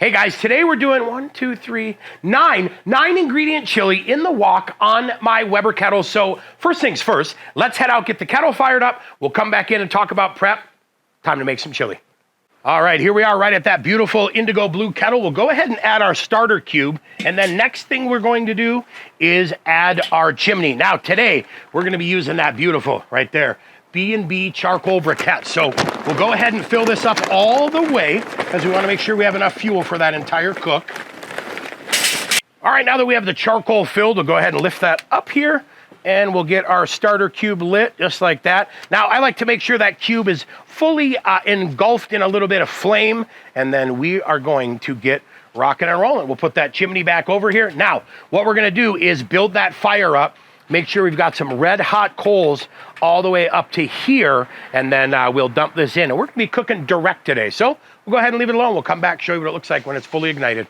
Hey guys, today we're doing 9 ingredient chili in the wok on my Weber kettle. So first things first, let's head out, get the kettle fired up. We'll come back in and talk about prep. Time to make some chili. All right, here we are right at that beautiful indigo blue kettle. We'll go ahead and add our starter cube. And then next thing we're going to do is add our chimney. Now today, we're gonna be using that beautiful, right there, B&B Charcoal briquette. So we'll go ahead and fill this up all the way because we want to make sure we have enough fuel for that entire cook. All right, now that we have the charcoal filled, we'll go ahead and lift that up here and we'll get our starter cube lit just like that. Now, I like to make sure that cube is fully engulfed in a little bit of flame, and then we are going to get rocking and rolling. We'll put that chimney back over here. Now, what we're going to do is build that fire up. Make sure we've got some red hot coals all the way up to here, and then we'll dump this in. And we're gonna be cooking direct today. So we'll go ahead and leave it alone. We'll come back, show you what it looks like when it's fully ignited.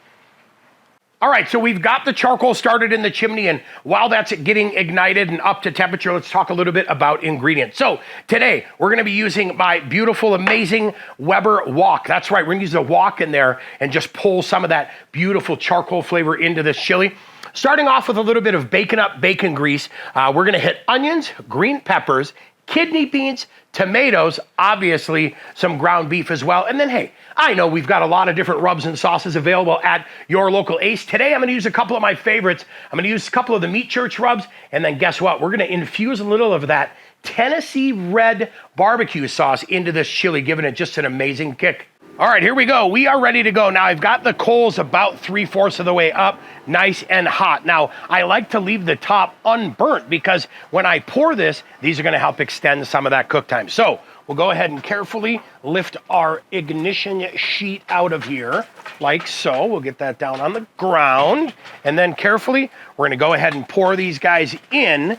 All right, so we've got the charcoal started in the chimney, and while that's getting ignited and up to temperature, let's talk a little bit about ingredients. So today, we're gonna be using my beautiful, amazing Weber wok. That's right, we're gonna use the wok in there and just pull some of that beautiful charcoal flavor into this chili. Starting off with a little bit of bacon grease, we're gonna hit onions, green peppers, kidney beans, tomatoes, obviously some ground beef as well. And then, hey, I know we've got a lot of different rubs and sauces available at your local Ace. Today, I'm gonna use a couple of my favorites. I'm gonna use a couple of the Meat Church rubs, and then guess what? We're gonna infuse a little of that Tennessee red barbecue sauce into this chili, giving it just an amazing kick. All right, here we go. We are ready to go. Now, I've got the coals about 3/4 of the way up, nice and hot. Now, I like to leave the top unburnt because when I pour this, these are gonna help extend some of that cook time. So we'll go ahead and carefully lift our ignition sheet out of here, like so. We'll get that down on the ground. And then carefully, we're gonna go ahead and pour these guys in,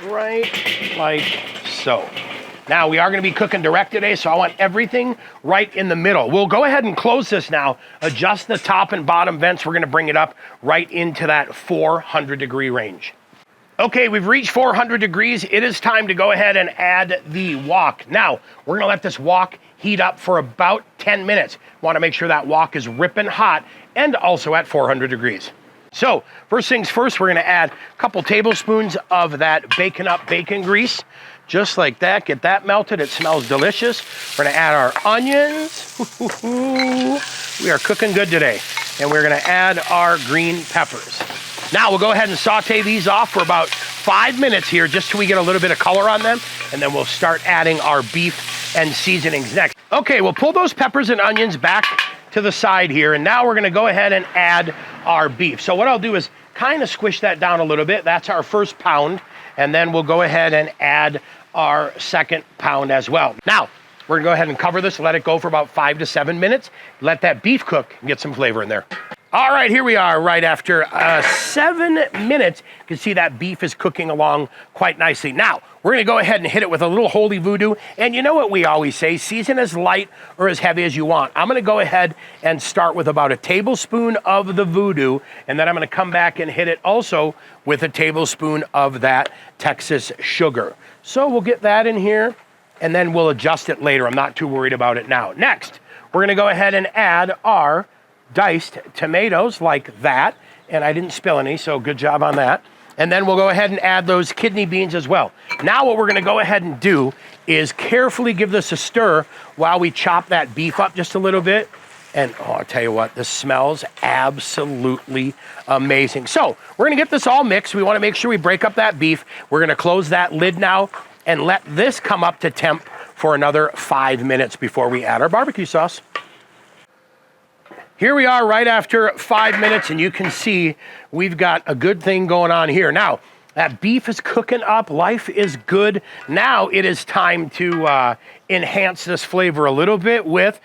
right like so. Now, we are gonna be cooking direct today, so I want everything right in the middle. We'll go ahead and close this now, adjust the top and bottom vents. We're gonna bring it up right into that 400-degree range. Okay, we've reached 400 degrees. It is time to go ahead and add the wok. Now, we're gonna let this wok heat up for about 10 minutes. Wanna make sure that wok is ripping hot and also at 400 degrees. So, first things first, we're gonna add a couple tablespoons of that bacon grease. Just like that, get that melted. It smells delicious. We're gonna add our onions. We are cooking good today. And we're gonna add our green peppers. Now we'll go ahead and saute these off for about 5 minutes here, just till we get a little bit of color on them. And then we'll start adding our beef and seasonings next. Okay, we'll pull those peppers and onions back to the side here. And now we're gonna go ahead and add our beef. So what I'll do is kind of squish that down a little bit. That's our first pound. And then we'll go ahead and add our second pound as well. Now, we're gonna go ahead and cover this, let it go for about 5 to 7 minutes. Let that beef cook and get some flavor in there. All right, here we are right after 7 minutes. You can see that beef is cooking along quite nicely. Now, we're gonna go ahead and hit it with a little holy voodoo. And you know what we always say, season as light or as heavy as you want. I'm gonna go ahead and start with about a tablespoon of the voodoo, and then I'm gonna come back and hit it also with a tablespoon of that Texas sugar. So we'll get that in here, and then we'll adjust it later. I'm not too worried about it now. Next, we're gonna go ahead and add our diced tomatoes like that. And I didn't spill any, so good job on that. And then we'll go ahead and add those kidney beans as well. Now what we're gonna go ahead and do is carefully give this a stir while we chop that beef up just a little bit. And oh, I'll tell you what, this smells absolutely amazing. So we're gonna get this all mixed. We wanna make sure we break up that beef. We're gonna close that lid now and let this come up to temp for another 5 minutes before we add our barbecue sauce. Here we are right after 5 minutes, and you can see we've got a good thing going on here. Now, that beef is cooking up, life is good. Now it is time to enhance this flavor a little bit with,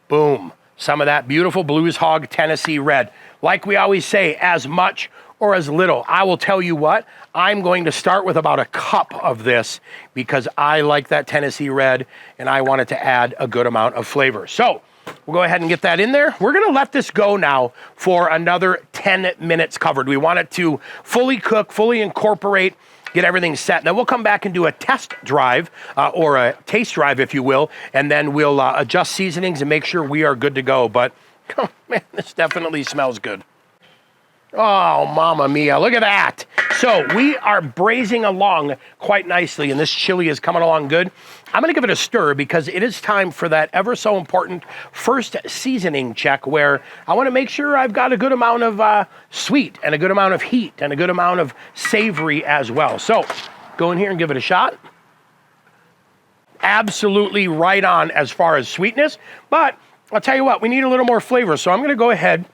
boom, some of that beautiful Blues Hog Tennessee Red. Like we always say, as much or as little. I will tell you what, I'm going to start with about a cup of this because I like that Tennessee Red and I want it to add a good amount of flavor. So we'll go ahead and get that in there. We're gonna let this go now for another 10 minutes covered. We want it to fully cook, fully incorporate, get everything set. Then we'll come back and do a test drive, or a taste drive, if you will, and then we'll adjust seasonings and make sure we are good to go. But Oh, man, this definitely smells good. Oh, mamma mia, look at that. So we are braising along quite nicely, and this chili is coming along good. I'm gonna give it a stir because it is time for that ever so important first seasoning check where I wanna make sure I've got a good amount of sweet and a good amount of heat and a good amount of savory as well. So go in here and give it a shot. Absolutely right on as far as sweetness, but I'll tell you what, we need a little more flavor, so I'm gonna go ahead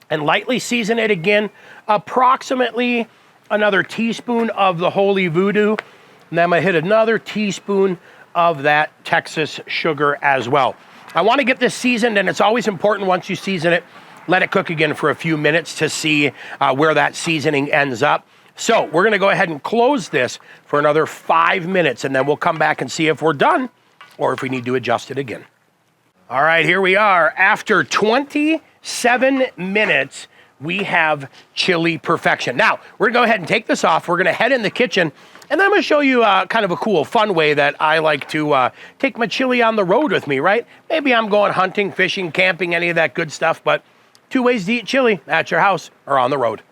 and lightly season it again, approximately another teaspoon of the holy voodoo, and then I'm gonna hit another teaspoon of that Texas sugar as well. I wanna get this seasoned, and it's always important once you season it, let it cook again for a few minutes to see where that seasoning ends up. So we're gonna go ahead and close this for another 5 minutes, and then we'll come back and see if we're done or if we need to adjust it again. All right, here we are. After 27 minutes, we have chili perfection. Now, we're gonna go ahead and take this off. We're gonna head in the kitchen, and then I'm gonna show you kind of a cool, fun way that I like to take my chili on the road with me, right? Maybe I'm going hunting, fishing, camping, any of that good stuff, but 2 ways to eat chili: at your house or on the road.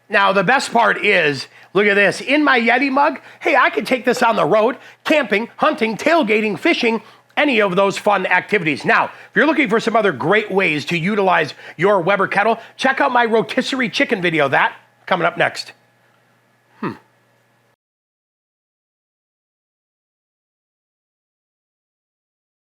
Now, the best part is, look at this. In my Yeti mug, hey, I could take this on the road, camping, hunting, tailgating, fishing, any of those fun activities. Now, if you're looking for some other great ways to utilize your Weber kettle, check out my rotisserie chicken video. That coming up next.